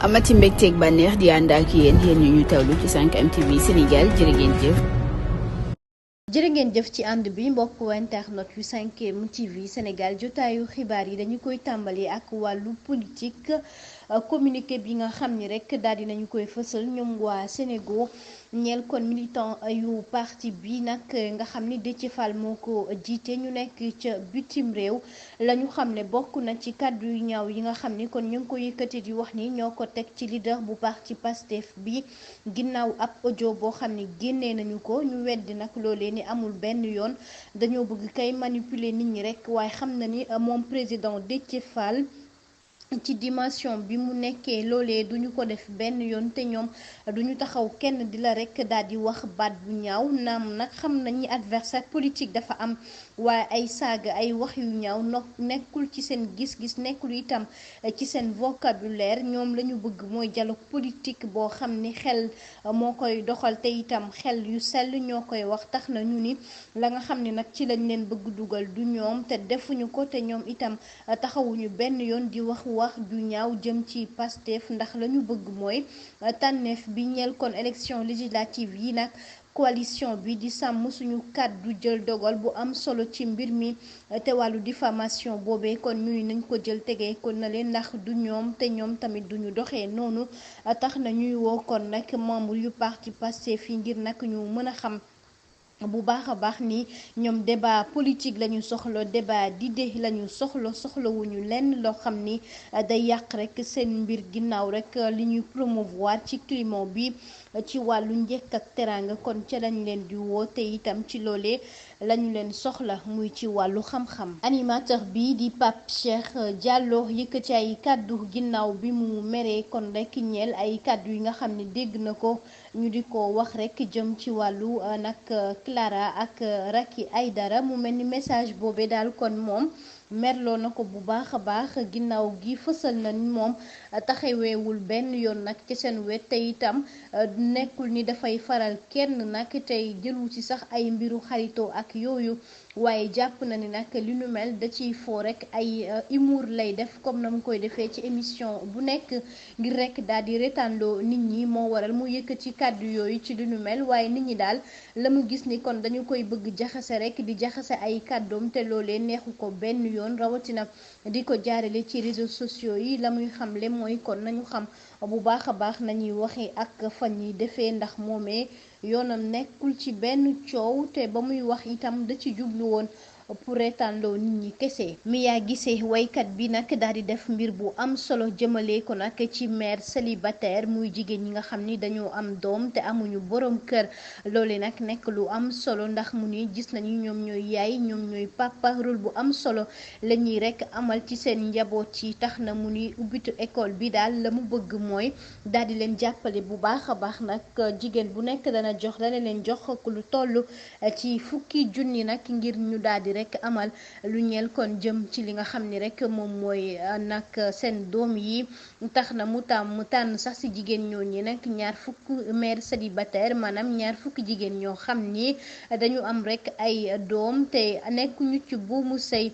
amati mbégteeg bànneex di ànd ak yéen ñu tawlu ci 5M TV Sénégal jërë ngeen jëf. jërë ngeen jëf ci ànd bi mbokk internet yu 5M TV Sénégal jotaayu xibaar yi dañu koy tàmbali ak wàllu politique communiqué bi nga xam ni rek daal di nañu koy fësal ñoom waa Sénégal ñeel kon militant yu parti bi nag nga xam ni Déthié Fall moo ko jiite ñu nekk ca bitim réew la ñu xam ne bokk na ci kàddu yu ñaaw yi nga xam ni kon ñu ngi ko yëkkati di wax ni ñoo ko teg ci leader bu parti Pastef bi ginnaaw ab audio boo xam ni génnee nañu ko ñu weddi nag loolee ni amul benn yoon dañoo bëgg kay manipuler nit ñi rek waaye xam na ni moom président Déthié Fall ci dimension bi mu nekkee loolee duñu ko def benn yoon te ñoom duñu taxaw kenn di la rek daal di wax baat bu ñaaw naam nag xam nañu adversaire politique dafa am waaye ay saaga ay wax yu ñaaw nekkul ci seen gis-gis nekkul itam ci seen vocabulaire ñoom la ñu bëgg mooy dialogue politique boo xam ni xel moo koy doxal te itam xel yu sell ñoo koy wax tax na ñu ni la nga xam ni nag ci lañ leen bëgg dugal du ñoom te defuñu ko te ñoom itam taxawuñu benn yoon di wax ju ñaaw jëm ci Pastef ndax la ñu bëgg mooy tànneef bi ñeel kon élection législative yi nag coalition bi di sàmm suñu kàddu jël dogal bu am solo ci mbir mi te wàllu diffamation boobee kon ñu nañ ko jël tegee kon na leen ndax du ñoom te ñoom tamit duñu doxee noonu tax na ñuy woo kon nag membre yu parti Pastef yi ngir nag ñu mën a xam bu baax a baax ni ñoom débat politique la ñu soxla débat d'idée la ñu soxlawuñu lenn loo xam ni day yàq rek seen mbir ginnaaw rek li ñuy promouvoir ci climat bi ci wàllu njëkk ak teraanga kon ca lañ leen di woo te itam ci loolee lañu leen soxla muy ci wàllu xam-xam. animateur bi di Pape Cheikh Diallo yëkkati ay kàddu ginnaaw bi mu meree kon rek ñeel ay kàddu yi nga xam ne dégg na ko ñu di ko wax rek jëm ci wàllu nag Clara ak Racky Aïdara mu mel ni message boobee daal kon moom merloo na ko bu baax a baax ginnaaw gi fësal na ni moom taxaweewul benn yoon nag ci seen wet te itam nekkul ni dafay faral kenn nag tey jëlu ci sax ay mbiru xaritoo ak yooyu waaye jàpp na ni nag li nu mel da ciy foo rek ay humour lay def comme na mu koy defee ci émission bu nekk ngir rek daal di retandoo nit ñi moo waral mu yëkkati kàddu yooyu ci li nu mel waaye nit ñi daal la mu gis ni kon dañu koy bëgg jaxase rek di jaxase ay kàddoom te loolee neexu ko benn yoon rawatina di ko jaarale ci réseaux sociaux yi la muy xamle mooy kon nañu xam bu baax a baax nañuy waxee ak fan yi defee ndax moomee yoonam nekkul ci benn coow te ba muy wax itam da ci jublu woon pour reetaanloo nit ñi kese. Mia Guissé waykat bi nag daal di def mbir bu am solo jëmale ko nag ci mère célibataire muy jigéen ñi nga xam ni dañoo am doom te amuñu borom kër loole nag nekk lu am solo ndax mu ni gis nañu ñoom ñooy yaay ñoom ñooy papa rôle bu am solo la ñuy rek amal ci seen njaboot yi tax na mu ni ubbitu école bi daal la mu bëgg mooy daal di leen jàppale bu baax a baax nag jigéen bu nekk dana leen jox lu toll ci fukki junni nag ngir ñu daal di rek amal lu ñeel kon jëm ci li nga xam ni rek moom mooy nag seen doom yi tax na mu tànn sax ci jigéen ñooñi nag ñaar fukk mère célibataire maanaam ñaar fukki jigéen ñoo xam ni dañu am rek ay doom te nekkuñu ci buumu sëy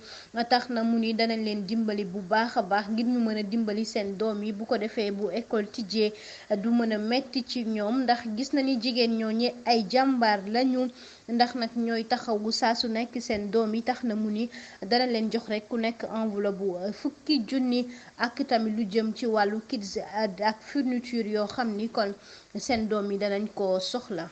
tax na mu ni danañ leen dimbali bu baax a baax ngir ñu mën a dimbali seen doom yi bu ko defee bu école tijjee du mën a metti ci ñoom ndax gis na ni jigéen ñooñi ay jàmbaar lañu ndax nag ñooy taxawu saa su nekk seen doom yi tax na mu ni dana leen jox rek ku nekk enveloppe bu fukki junni ak tamit lu jëm ci wàllu kids ak fourniture yoo xam ni kon seen doom yi danañ ko soxla.